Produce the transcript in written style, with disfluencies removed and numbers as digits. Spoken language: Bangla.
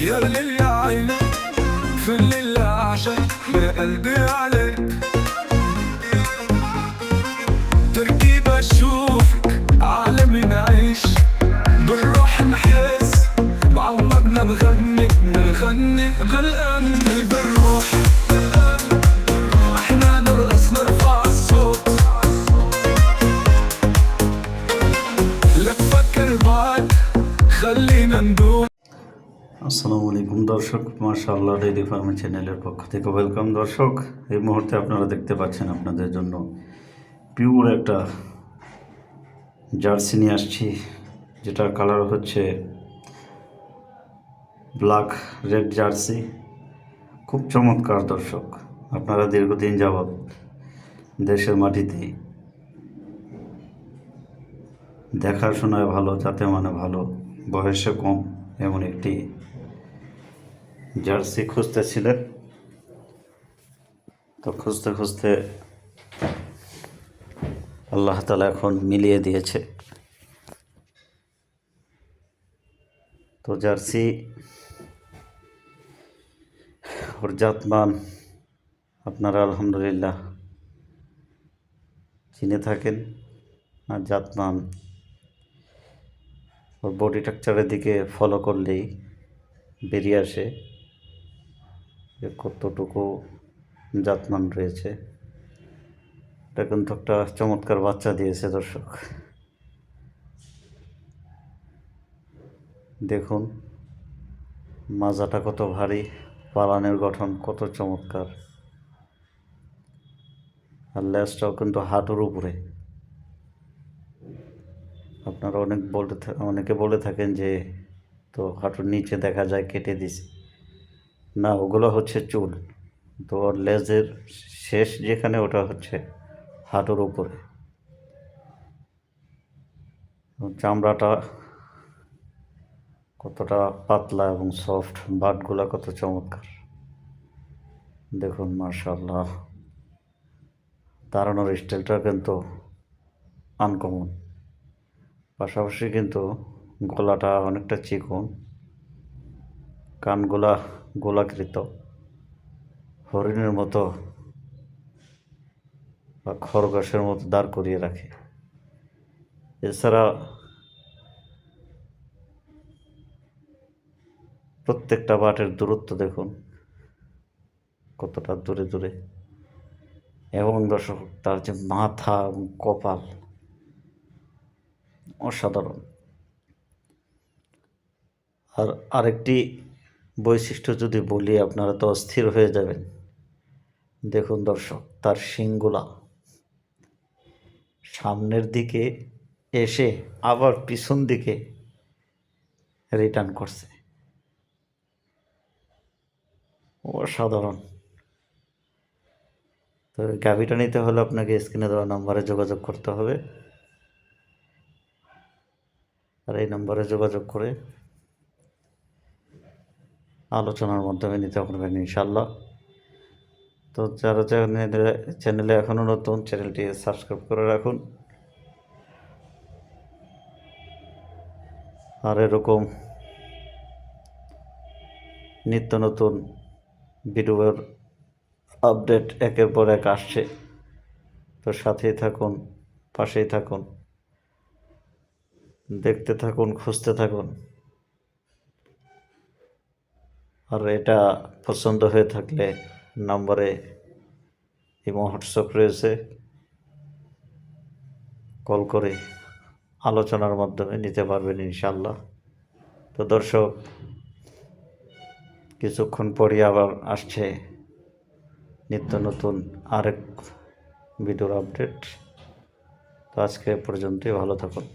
يا ليل يا عين في الليل أعشق يا قلبي عليك، تركيبة أشوفك عالمي نعيش بالروح نحس بعمرنا بغني غلقان بالروح، احنا نرقص نرفع الصوت لا تفكر بعد خلينا ندوم। আসসালামু আলাইকুম দর্শক, মাশাআল্লাহ ডেইরি ফার্ম চ্যানেলের পক্ষ থেকে ওয়েলকাম। দর্শক, এই মুহূর্তে আপনারা দেখতে পাচ্ছেন আপনাদের জন্য পিওর একটা জার্সি নিয়ে আসছি, যেটা কালার হচ্ছে ব্ল্যাক রেড জার্সি। খুব চমৎকার দর্শক, আপনারা দীর্ঘদিন যাবৎ দেশের মাটিতে দেখাশোনায় ভালো, যাতে মানে ভালো, বয়সে কম এমন একটি জার্সি খুঁজতেছিলেন। তো খুঁজতে খুঁজতে আল্লাহ তাআলা এখন মিলিয়ে দিয়েছে। তো জার্সি ওর জাতমান আপনারা আলহামদুলিল্লাহ চিনে থাকেন। আর জাতমান ওর বডি স্ট্রাকচারের দিকে ফলো করলেই বেরিয়ে আসে যে কতটুকু জাতমান রয়েছে। এটা কিন্তু একটা চমৎকার বাচ্চা দিয়েছে দর্শক, দেখুন মাজাটা কত ভারী, পালানের গঠন কত চমৎকার, আর লেজটাও কিন্তু হাঁটুর উপরে। আপনারা অনেকে বলে থাকেন যে তো হাঁটুর নিচে দেখা যায় কেটে দিছে, না ওগুলো হচ্ছে চুল। তো ওর লেজের শেষ যেখানে ওটা হচ্ছে হাঁটুর উপরে। চামড়াটা কতটা পাতলা এবং সফট, বাটগুলা কত চমৎকার দেখুন, মাশাআল্লাহ। দাঁড়ানোর স্টাইলটা কিন্তু আনকমন, পাশাপাশি কিন্তু গলাটা অনেকটা চিকন, কানগুলা গোলাকৃত, হরিণের মতো বা খরগোশের মতো দাঁড় করিয়ে রাখে। এছাড়া প্রত্যেকটা বাটের দূরত্ব দেখুন কতটা দূরে দূরে, এবং দর্শক তার যে মাথা এবং কপাল অসাধারণ। আর আরেকটি বৈশিষ্ট্য যদি বলি আপনারা তো অস্থির হয়ে যাবেন। দেখুন দর্শক, তার শিংগুলা সামনের দিকে এসে আবার পিছন দিকে রিটার্ন করছে, অসাধারণ। তো গাভীটা নিতে হলে আপনাকে স্ক্রিনে দেওয়া নম্বরে যোগাযোগ করতে হবে, আর এই নম্বরে যোগাযোগ করে আলোচনার মাধ্যমে নিতে পারবেন ইনশাল্লাহ। তো যারা চ্যানেলে এখনও নতুন, চ্যানেলটি সাবস্ক্রাইব করে রাখুন। আর এরকম নিত্য নতুন ভিডিওর আপডেট একের পর এক আসছে, তো সাথেই থাকুন, পাশেই থাকুন, দেখতে থাকুন, খুঁজতে থাকুন। আর এটা পছন্দ হয়ে থাকলে নম্বরে ইমো হোয়াটসঅ্যাপ রয়েছে, কল করে আলোচনার মাধ্যমে নিতে পারবেন ইনশাল্লাহ। তো দর্শক, কিছুক্ষণ পরই আবার আসছে নিত্য নতুন আরেক ভিডিওর আপডেট। তো আজকে পর্যন্তই, ভালো থাকুন।